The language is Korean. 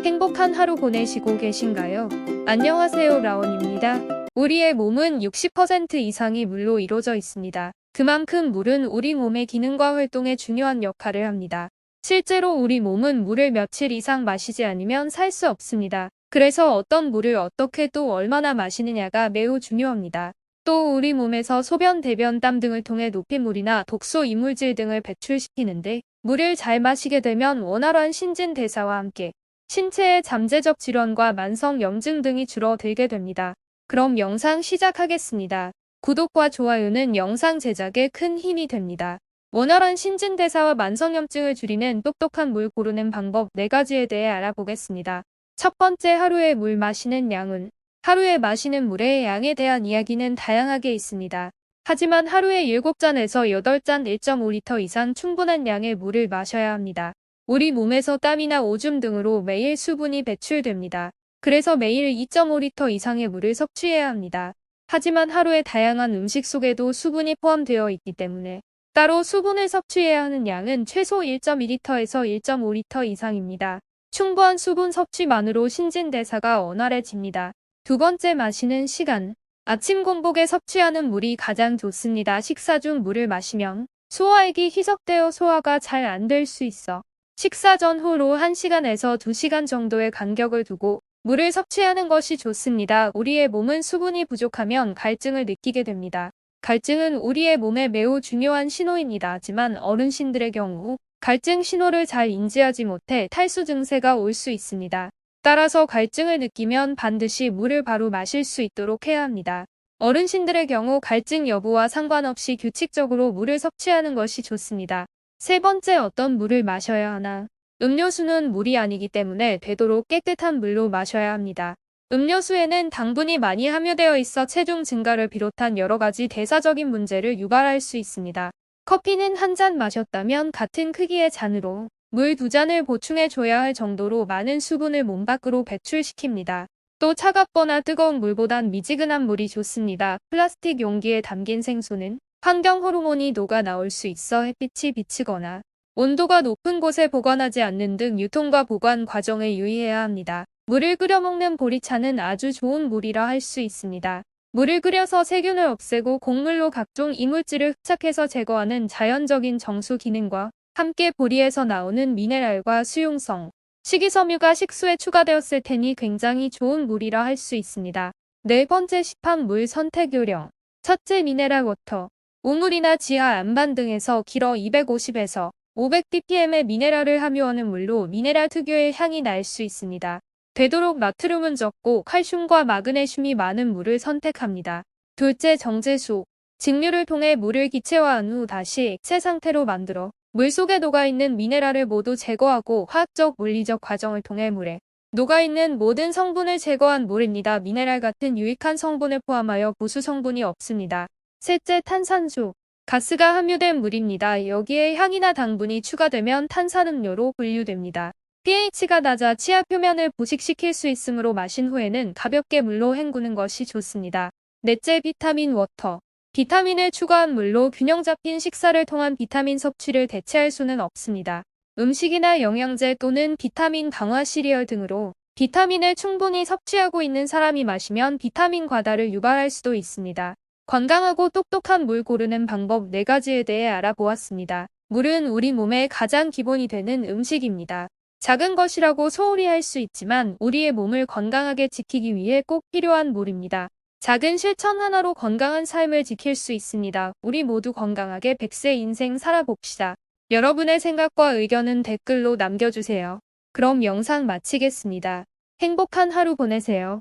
행복한 하루 보내시고 계신가요? 안녕하세요, 라온입니다. 우리의 몸은 60% 이상이 물로 이루어져 있습니다. 그만큼 물은 우리 몸의 기능과 활동에 중요한 역할을 합니다. 실제로 우리 몸은 물을 며칠 이상 마시지 않으면 살 수 없습니다. 그래서 어떤 물을 어떻게 또 얼마나 마시느냐가 매우 중요합니다. 또 우리 몸에서 소변, 대변, 땀 등을 통해 노폐물이나 독소 이물질 등을 배출시키는데 물을 잘 마시게 되면 원활한 신진대사와 함께 신체의 잠재적 질환과 만성 염증 등이 줄어들게 됩니다. 그럼 영상 시작하겠습니다. 구독과 좋아요는 영상 제작에 큰 힘이 됩니다. 원활한 신진대사와 만성염증을 줄이는 똑똑한 물 고르는 방법 4가지에 대해 알아보겠습니다. 첫 번째, 하루에 물 마시는 양은 하루에 마시는 물의 양에 대한 이야기는 다양하게 있습니다. 하지만 하루에 7잔에서 8잔 1.5리터 이상 충분한 양의 물을 마셔야 합니다. 우리 몸에서 땀이나 오줌 등으로 매일 수분이 배출됩니다. 그래서 매일 2.5리터 이상의 물을 섭취해야 합니다. 하지만 하루의 다양한 음식 속에도 수분이 포함되어 있기 때문에 따로 수분을 섭취해야 하는 양은 최소 1.2리터에서 1.5리터 이상입니다. 충분한 수분 섭취만으로 신진대사가 원활해집니다. 두 번째, 마시는 시간. 아침 공복에 섭취하는 물이 가장 좋습니다. 식사 중 물을 마시면 소화액이 희석되어 소화가 잘 안 될 수 있어 식사 전후로 1시간에서 2시간 정도의 간격을 두고 물을 섭취하는 것이 좋습니다. 우리의 몸은 수분이 부족하면 갈증을 느끼게 됩니다. 갈증은 우리의 몸에 매우 중요한 신호입니다. 하지만 어르신들의 경우 갈증 신호를 잘 인지하지 못해 탈수 증세가 올 수 있습니다. 따라서 갈증을 느끼면 반드시 물을 바로 마실 수 있도록 해야 합니다. 어르신들의 경우 갈증 여부와 상관없이 규칙적으로 물을 섭취하는 것이 좋습니다. 세 번째, 어떤 물을 마셔야 하나? 음료수는 물이 아니기 때문에 되도록 깨끗한 물로 마셔야 합니다. 음료수에는 당분이 많이 함유되어 있어 체중 증가를 비롯한 여러 가지 대사적인 문제를 유발할 수 있습니다. 커피는 한 잔 마셨다면 같은 크기의 잔으로 물 2잔을 보충해 줘야 할 정도로 많은 수분을 몸 밖으로 배출시킵니다. 또 차갑거나 뜨거운 물보단 미지근한 물이 좋습니다. 플라스틱 용기에 담긴 생수는 환경 호르몬이 녹아 나올 수 있어 햇빛이 비치거나 온도가 높은 곳에 보관하지 않는 등 유통과 보관 과정에 유의해야 합니다. 물을 끓여 먹는 보리차는 아주 좋은 물이라 할 수 있습니다. 물을 끓여서 세균을 없애고 곡물로 각종 이물질을 흡착해서 제거하는 자연적인 정수 기능과 함께 보리에서 나오는 미네랄과 수용성, 식이섬유가 식수에 추가되었을 테니 굉장히 좋은 물이라 할 수 있습니다. 네 번째, 시판 물 선택 요령. 첫째, 미네랄 워터. 우물이나 지하 안반 등에서 길어 250에서 500ppm의 미네랄을 함유하는 물로 미네랄 특유의 향이 날 수 있습니다. 되도록 나트륨은 적고 칼슘과 마그네슘이 많은 물을 선택합니다. 둘째, 정제수. 직류를 통해 물을 기체화한 후 다시 액체 상태로 만들어 물 속에 녹아있는 미네랄을 모두 제거하고 화학적 물리적 과정을 통해 물에 녹아있는 모든 성분을 제거한 물입니다. 미네랄 같은 유익한 성분을 포함하여 부수 성분이 없습니다. 셋째, 탄산수. 가스가 함유된 물입니다. 여기에 향이나 당분이 추가되면 탄산음료로 분류됩니다. pH가 낮아 치아 표면을 부식시킬 수 있으므로 마신 후에는 가볍게 물로 헹구는 것이 좋습니다. 넷째, 비타민 워터. 비타민을 추가한 물로 균형 잡힌 식사를 통한 비타민 섭취를 대체할 수는 없습니다. 음식이나 영양제 또는 비타민 강화 시리얼 등으로 비타민을 충분히 섭취하고 있는 사람이 마시면 비타민 과다를 유발할 수도 있습니다. 건강하고 똑똑한 물 고르는 방법 4가지에 대해 알아보았습니다. 물은 우리 몸의 가장 기본이 되는 음식입니다. 작은 것이라고 소홀히 할 수 있지만 우리의 몸을 건강하게 지키기 위해 꼭 필요한 물입니다. 작은 실천 하나로 건강한 삶을 지킬 수 있습니다. 우리 모두 건강하게 100세 인생 살아봅시다. 여러분의 생각과 의견은 댓글로 남겨주세요. 그럼 영상 마치겠습니다. 행복한 하루 보내세요.